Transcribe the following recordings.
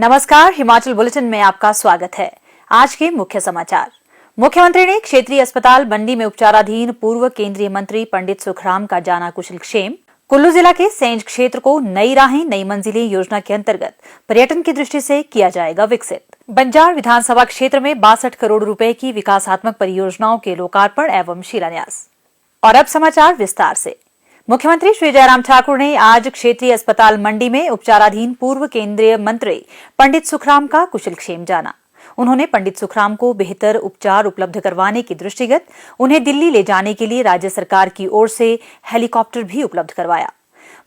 नमस्कार, हिमाचल बुलेटिन में आपका स्वागत है। आज के मुख्य समाचार। मुख्यमंत्री ने क्षेत्रीय अस्पताल मंडी में उपचाराधीन पूर्व केंद्रीय मंत्री पंडित सुखराम का जाना कुशलक्षेम। कुल्लू जिला के सेंज क्षेत्र को नई राहें नई मंजिलें योजना के अंतर्गत पर्यटन की दृष्टि से किया जाएगा विकसित। बंजार विधानसभा क्षेत्र में 62 करोड़ रुपए की विकासात्मक परियोजनाओं के लोकार्पण एवं शिलान्यास। और अब समाचार विस्तार से। मुख्यमंत्री श्री जयराम ठाकुर ने आज क्षेत्रीय अस्पताल मंडी में उपचाराधीन पूर्व केंद्रीय मंत्री पंडित सुखराम का कुशलक्षेम जाना। उन्होंने पंडित सुखराम को बेहतर उपचार उपलब्ध करवाने के दृष्टिगत उन्हें दिल्ली ले जाने के लिए राज्य सरकार की ओर से हेलीकॉप्टर भी उपलब्ध करवाया।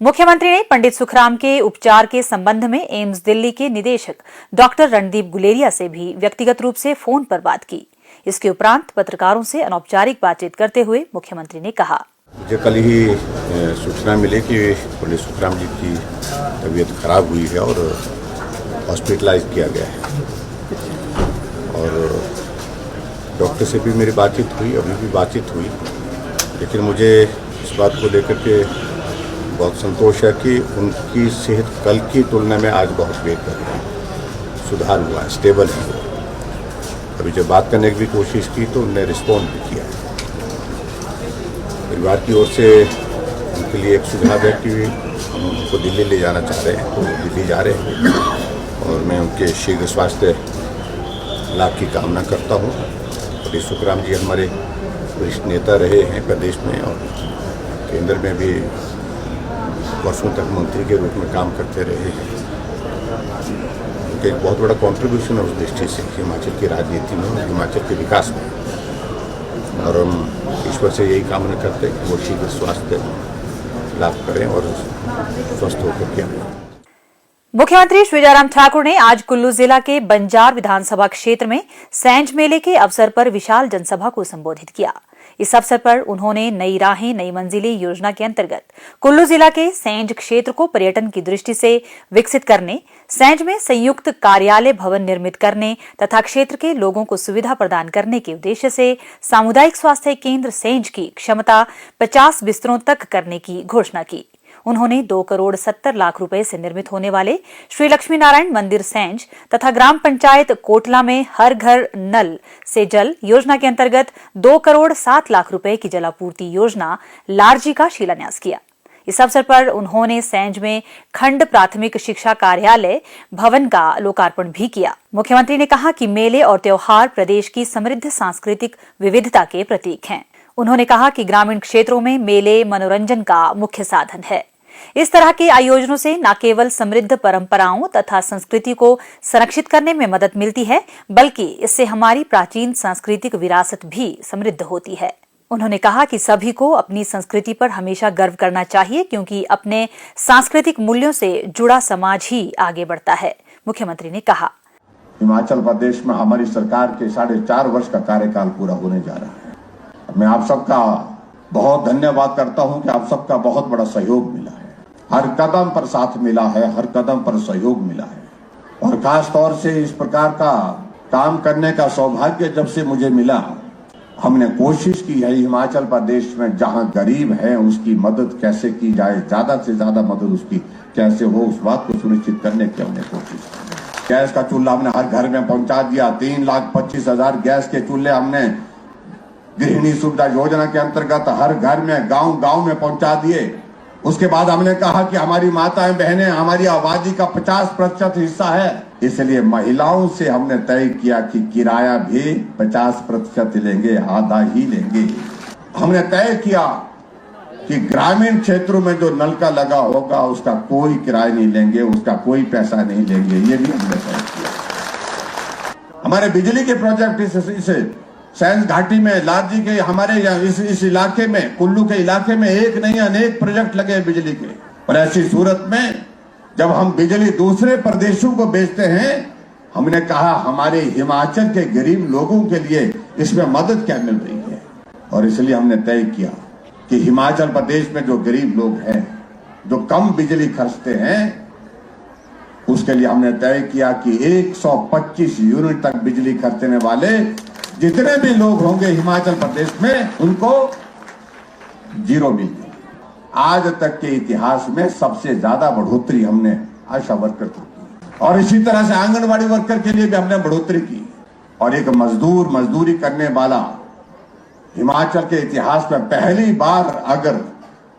मुख्यमंत्री ने पंडित सुखराम के उपचार के संबंध में एम्स दिल्ली के निदेशक डॉक्टर रणदीप गुलेरिया से भी व्यक्तिगत रूप से फोन पर बात की। इसके उपरांत पत्रकारों से अनौपचारिक बातचीत करते हुए मुख्यमंत्री ने कहा, मुझे कल ही सूचना मिली कि पंडित सुखराम जी की तबीयत खराब हुई है और हॉस्पिटलाइज किया गया है। और डॉक्टर से भी मेरी बातचीत हुई, अभी भी बातचीत हुई, लेकिन मुझे इस बात को लेकर के बहुत संतोष है कि उनकी सेहत कल की तुलना में आज बहुत बेहतर है, सुधार हुआ है, स्टेबल है। अभी जब बात करने की भी कोशिश की तो उन्होंने रिस्पॉन्ड भी किया है। परिवार की ओर से उनके लिए एक सुझाव है कि हम उनको दिल्ली ले जाना चाह रहे हैं, तो दिल्ली जा रहे हैं और मैं उनके शीघ्र स्वास्थ्य लाभ की कामना करता हूँ। पंडित सुखराम जी हमारे वरिष्ठ नेता रहे हैं प्रदेश में और केंद्र में भी वर्षों तक मंत्री के रूप में काम करते रहे हैं। उनका एक बहुत बड़ा कॉन्ट्रीब्यूशन है उस दृष्टि से हिमाचल की राजनीति में, हिमाचल के विकास में, और हम ईश्वर से यही कामना करते हैं कि वो शीघ्र स्वास्थ्य लाभ करें और स्वस्थ होकर के आए। मुख्यमंत्री श्री जयराम ठाकुर ने आज कुल्लू जिला के बंजार विधानसभा क्षेत्र में सेंज मेले के अवसर पर विशाल जनसभा को संबोधित किया। इस अवसर पर उन्होंने नई राहें नई मंजिलें योजना के अंतर्गत कुल्लू जिला के सेंज क्षेत्र को पर्यटन की दृष्टि से विकसित करने, सेंज में संयुक्त कार्यालय भवन निर्मित करने तथा क्षेत्र के लोगों को सुविधा प्रदान करने के उद्देश्य से सामुदायिक स्वास्थ्य केंद्र सेंज की क्षमता 50 बिस्तरों तक करने की घोषणा की। उन्होंने 2 करोड़ 70 लाख रुपए से निर्मित होने वाले श्री लक्ष्मी नारायण मंदिर सेंज तथा ग्राम पंचायत कोटला में हर घर नल से जल योजना के अंतर्गत 2 करोड़ 7 लाख रुपए की जलापूर्ति योजना लारजी का शिलान्यास किया। इस अवसर पर उन्होंने सेंज में खंड प्राथमिक शिक्षा कार्यालय भवन का लोकार्पण भी किया। मुख्यमंत्री ने कहा कि मेले और त्योहार प्रदेश की समृद्ध सांस्कृतिक विविधता के प्रतीक हैं। उन्होंने कहा कि ग्रामीण क्षेत्रों में मेले मनोरंजन का मुख्य साधन है। इस तरह के आयोजनों से न केवल समृद्ध परंपराओं तथा संस्कृति को संरक्षित करने में मदद मिलती है, बल्कि इससे हमारी प्राचीन सांस्कृतिक विरासत भी समृद्ध होती है। उन्होंने कहा कि सभी को अपनी संस्कृति पर हमेशा गर्व करना चाहिए, क्योंकि अपने सांस्कृतिक मूल्यों से जुड़ा समाज ही आगे बढ़ता है। मुख्यमंत्री ने कहा, हिमाचल प्रदेश में हमारी सरकार के 4.5 वर्ष का कार्यकाल पूरा होने जा रहा है। मैं आप सबका बहुत धन्यवाद करता हूं कि आप सबका बहुत बड़ा सहयोग मिला है, हर कदम पर साथ मिला है, हर कदम पर सहयोग मिला है। और खास तौर से इस प्रकार का काम करने का सौभाग्य जब से मुझे मिला, हमने कोशिश की है हिमाचल प्रदेश में जहां गरीब है उसकी मदद कैसे की जाए, ज्यादा से ज्यादा मदद उसकी कैसे हो, उस बात को सुनिश्चित करने की हमने कोशिश की। गैस का चूल्हा हमने हर घर में पहुंचा दिया। 3,25,000 गैस के चूल्हे हमने गृहिणी सुविधा योजना के अंतर्गत हर घर में गांव में पहुंचा दिए। उसके बाद हमने कहा कि हमारी माताएं बहनें हमारी आबादी का 50% हिस्सा है, इसलिए महिलाओं से हमने तय किया कि किराया भी 50% लेंगे, आधा ही लेंगे। हमने तय किया कि ग्रामीण क्षेत्रों में जो नल का लगा होगा उसका कोई किराया नहीं लेंगे, उसका कोई पैसा नहीं लेंगे, ये भी हमने तय किया। हमारे बिजली के प्रोजेक्ट इसे सेंज घाटी में, लारजी के, हमारे इस इलाके में, कुल्लू के इलाके में एक नहीं अनेक प्रोजेक्ट लगे बिजली के। और ऐसी सूरत में जब हम बिजली दूसरे प्रदेशों को बेचते हैं, हमने कहा हमारे हिमाचल के गरीब लोगों के लिए इसमें मदद क्या मिल रही है। और इसलिए हमने तय किया कि हिमाचल प्रदेश में जो गरीब लोग हैं, जो कम बिजली खर्चते हैं, उसके लिए हमने तय किया कि 125 यूनिट तक बिजली खर्चने वाले जितने भी लोग होंगे हिमाचल प्रदेश में, उनको 0 मिलेगी। आज तक के इतिहास में सबसे ज्यादा बढ़ोतरी हमने आशा वर्कर को की। और इसी तरह से आंगनबाड़ी वर्कर के लिए भी हमने बढ़ोतरी की। और एक मजदूरी करने वाला, हिमाचल के इतिहास में पहली बार अगर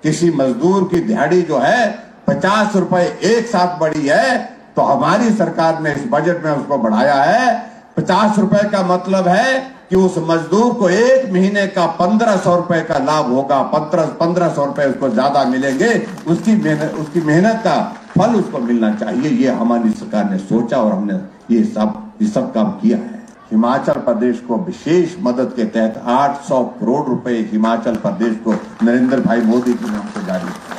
किसी मजदूर की दिहाड़ी जो है 50 रुपए एक साथ बढ़ी है, तो हमारी सरकार ने इस बजट में उसको बढ़ाया है। 50 रुपए का मतलब है कि उस मजदूर को एक महीने का 1500 रुपए का लाभ होगा। 1500 रुपए उसको ज्यादा मिलेंगे। उसकी मेहनत का फल उसको मिलना चाहिए। ये हमारी सरकार ने सोचा और हमने ये सब काम किया है। हिमाचल प्रदेश को विशेष मदद के तहत 800 करोड़ रुपए हिमाचल प्रदेश को नरेंद्र भाई मोदी जी ने हमको जारी किया।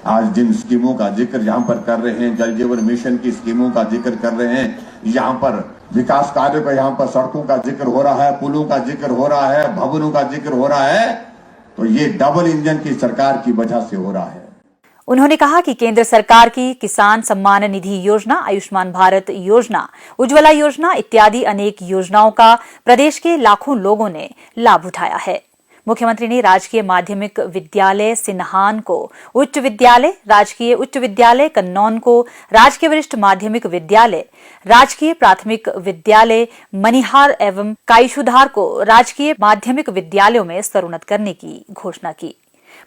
आज जिन स्कीमों का जिक्र यहाँ पर कर रहे हैं, जल जीवन मिशन की स्कीमों का जिक्र कर रहे हैं, यहाँ पर विकास कार्यों का, यहाँ पर सड़कों का जिक्र हो रहा है, पुलों का जिक्र हो रहा है, भवनों का जिक्र हो रहा है, तो ये डबल इंजन की सरकार की वजह से हो रहा है। उन्होंने कहा कि केंद्र सरकार की किसान सम्मान निधि योजना, आयुष्मान भारत योजना, उज्ज्वला योजना इत्यादि अनेक योजनाओं का प्रदेश के लाखों लोगों ने लाभ उठाया है। मुख्यमंत्री ने राजकीय माध्यमिक विद्यालय सिन्हान को उच्च विद्यालय, राजकीय उच्च विद्यालय कन्नौन को राजकीय वरिष्ठ माध्यमिक विद्यालय, राजकीय प्राथमिक विद्यालय मनिहार एवं काईशुधार को राजकीय माध्यमिक विद्यालयों में स्तरोन्नत करने की घोषणा की।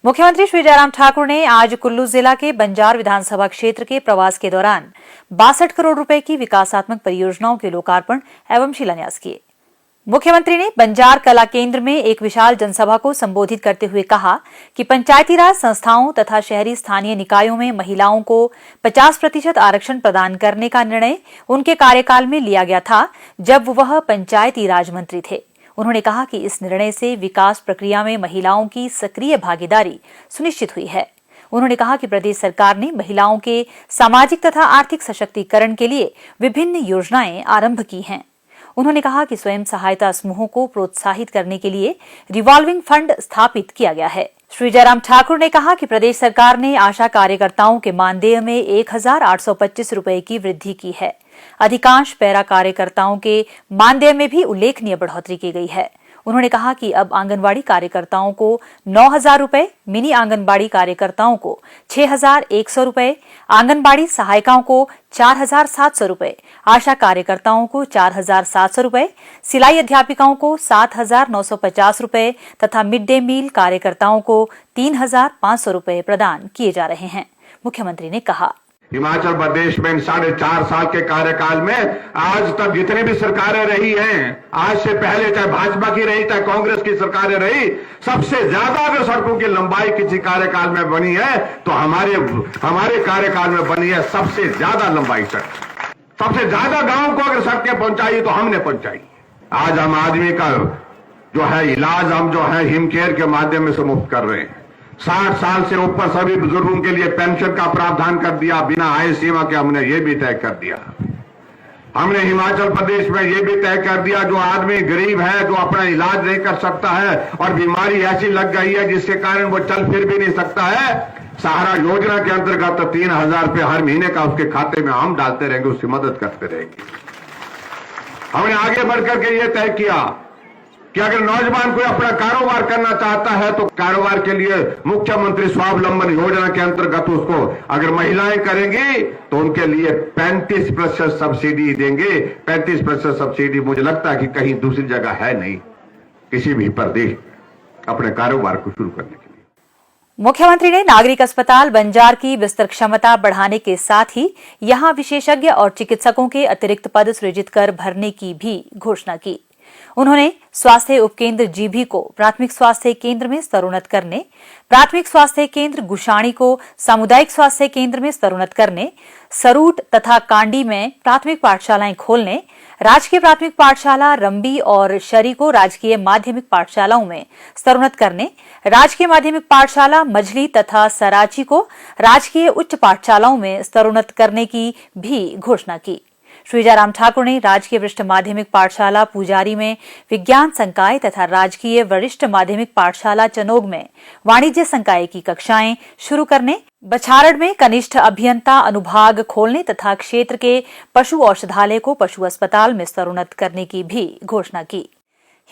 मुख्यमंत्री श्री जयराम ठाकुर ने आज कुल्लू जिला के बंजार विधानसभा क्षेत्र के प्रवास के दौरान 62 करोड़ रुपए की विकासात्मक परियोजनाओं के लोकार्पण एवं शिलान्यास किए। मुख्यमंत्री ने बंजार कला केंद्र में एक विशाल जनसभा को संबोधित करते हुए कहा कि पंचायती राज संस्थाओं तथा शहरी स्थानीय निकायों में महिलाओं को 50% आरक्षण प्रदान करने का निर्णय उनके कार्यकाल में लिया गया था, जब वह पंचायती राज मंत्री थे। उन्होंने कहा कि इस निर्णय से विकास प्रक्रिया में महिलाओं की सक्रिय भागीदारी सुनिश्चित हुई है। उन्होंने कहा कि प्रदेश सरकार ने महिलाओं के सामाजिक तथा आर्थिक सशक्तिकरण के लिए विभिन्न योजनाएं आरंभ की हैं। उन्होंने कहा कि स्वयं सहायता समूहों को प्रोत्साहित करने के लिए रिवॉल्विंग फंड स्थापित किया गया है। श्री जयराम ठाकुर ने कहा कि प्रदेश सरकार ने आशा कार्यकर्ताओं के मानदेय में 1825 रुपए की वृद्धि की है। अधिकांश पैरा कार्यकर्ताओं के मानदेय में भी उल्लेखनीय बढ़ोतरी की गई है। उन्होंने कहा कि अब आंगनबाड़ी कार्यकर्ताओं को 9,000 रुपए, मिनी आंगनबाड़ी कार्यकर्ताओं को 6,100 रुपए, आंगनबाड़ी सहायिकाओं को 4,700 रुपए, आशा कार्यकर्ताओं को 4,700 रुपए, सिलाई अध्यापिकाओं को 7,950 रुपए तथा मिड डे मील कार्यकर्ताओं को 3,500 रुपए प्रदान किए जा रहे हैं। मुख्यमंत्री ने कहा, हिमाचल प्रदेश में इन 4.5 साल के कार्यकाल में आज तक जितनी भी सरकारें रही हैं, आज से पहले चाहे भाजपा की रही चाहे कांग्रेस की सरकारें रही, सबसे ज्यादा अगर सड़कों की लंबाई किसी कार्यकाल में बनी है तो हमारे कार्यकाल में बनी है सबसे ज्यादा लंबाई सड़क। सबसे ज्यादा गांव को अगर सड़कें पहुंचाई तो हमने पहुंचाई। आज हम आदमी का जो है इलाज हम जो है हिम केयर के माध्यम से मुफ्त कर रहे हैं। 60 साल से ऊपर सभी बुजुर्गों के लिए पेंशन का प्रावधान कर दिया। बिना आय सीमा के हमने ये भी तय कर दिया। हमने हिमाचल प्रदेश में ये भी तय कर दिया, जो आदमी गरीब है, जो अपना इलाज नहीं कर सकता है और बीमारी ऐसी लग गई है जिसके कारण वो चल फिर भी नहीं सकता है, सहारा योजना के अंतर्गत 3,000 रुपये हर महीने का उसके खाते में हम डालते रहेंगे, उसकी मदद करते रहेंगे। हमने आगे बढ़कर के ये तय किया कि अगर नौजवान कोई अपना कारोबार करना चाहता है तो कारोबार के लिए मुख्यमंत्री स्वावलंबन योजना के अंतर्गत उसको अगर महिलाएं करेंगी तो उनके लिए 35% सब्सिडी देंगे। 35% सब्सिडी मुझे लगता है कि कहीं दूसरी जगह है नहीं, किसी भी प्रदेश अपने कारोबार को शुरू करने के लिए। मुख्यमंत्री ने नागरिक अस्पताल बंजार की बिस्तर क्षमता बढ़ाने के साथ ही यहां विशेषज्ञ और चिकित्सकों के अतिरिक्त पद सृजित कर भरने की भी घोषणा की। उन्होंने स्वास्थ्य उपकेंद्र जीभी को प्राथमिक स्वास्थ्य केंद्र में स्तरोन्नत करने, प्राथमिक स्वास्थ्य केंद्र गुशाणी को सामुदायिक स्वास्थ्य केंद्र में स्तरोन्नत करने, सरूट तथा कांडी में प्राथमिक पाठशालाएं खोलने, राजकीय प्राथमिक पाठशाला रंबी और शरी को राजकीय माध्यमिक पाठशालाओं में स्तरोन्नत करने, राजकीय माध्यमिक पाठशाला मझली तथा सराची को राजकीय उच्च पाठशालाओं में स्तरोन्नत करने की भी घोषणा की। श्री जयराम ठाकुर ने राजकीय वरिष्ठ माध्यमिक पाठशाला पुजारी में विज्ञान संकाय तथा राजकीय वरिष्ठ माध्यमिक पाठशाला चनोग में वाणिज्य संकाय की कक्षाएं शुरू करने, बछारड़ में कनिष्ठ अभियंता अनुभाग खोलने तथा क्षेत्र के पशु औषधालय को पशु अस्पताल में स्तरोन्नत करने की भी घोषणा की।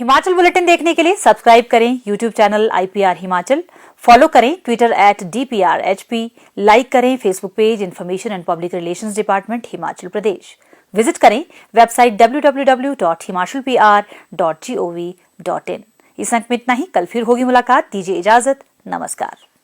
हिमाचल बुलेटिन देखने के लिए सब्सक्राइब करें YouTube channel IPR Himachal, follow करें ट्विटर @DPRHP, लाइक करें Facebook page information and public relations department Himachal Pradesh, visit करें वेबसाइट www.himachalpr.gov.in। इस अंक में इतना ही, कल फिर होगी मुलाकात, दीजिए इजाजत, नमस्कार।